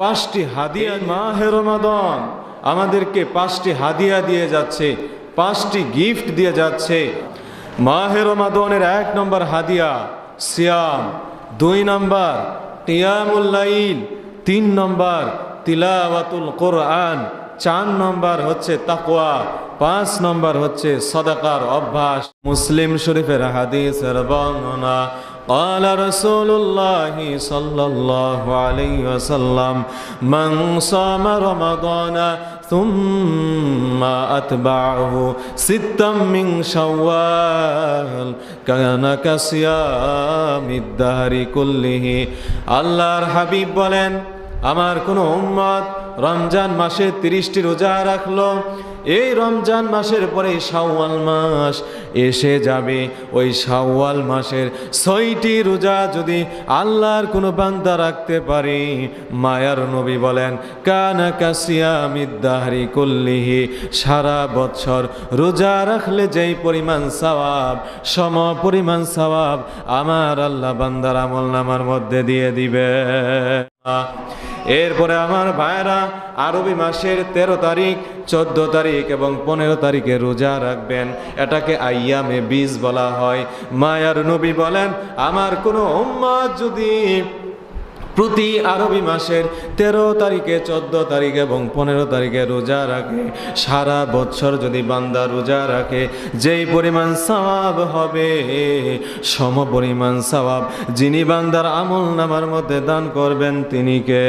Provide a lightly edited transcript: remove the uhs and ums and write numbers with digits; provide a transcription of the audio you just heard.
পাঁচটি হাদিয়া মাহে রমাদান আমাদেরকে পাঁচটি হাদিয়া দিয়ে যাচ্ছে, পাঁচটি গিফট দিয়ে যাচ্ছে। মাহে রমাদানের 1 নম্বর হাদিয়া সিয়াম, 2 নম্বর কিয়ামুল লাইল, 3 নম্বর তিলাওয়াতুল কোরআন, 4 নম্বর হচ্ছে তাকওয়া, 5 নম্বর হচ্ছে সাদাকার অভ্যাস। মুসলিম শরীফের হাদিসের বর্ণনা قال رسول الله صلى الله عليه وسلم من صام رمضان ثم أتبعه 6 من شوال كان كصيام الدهر كله। আল্লাহর হাবিব বলেন, আমার কোন উম্মত রমজান মাসে 30টি রোজা রাখলো, এই রমজান মাসের পরে শাওয়াল মাস এসে যাবে, ওই শাওয়াল মাসের 6টি রোজা যদি আল্লাহর কোনো বান্দা রাখতে পারে, মায়ার নবী বলেন কানা কাসিয়ামিদ দাহরি কুল্লিহি, সারা বছর রোজা রাখলে যেই পরিমাণ সওয়াব, সম পরিমাণ সওয়াব আমার আল্লাহ বান্দার আমলনামার মধ্যে দিয়ে দিবে। এরপরে আমার ভাইরা আরবি মাসের 13 তারিখ, 14 তারিখ এবং 15 তারিখে রোজা রাখবেন, এটাকে আইয়ামে বীজ বলা হয়। মায়ার নবী বলেন, আমার কোনো উম্মত যদি প্রতি আরবি মাসের 13 তারিখে, 14 তারিখ এবং 15 তারিখে রোজা রাখে, সারা বছর যদি বান্দা রোজা রাখে, যেই পরিমাণ সওয়াব হবে সম পরিমাণ সওয়াব যিনি বান্দার আমল নামার মধ্যে দান করবেন তিনি কে?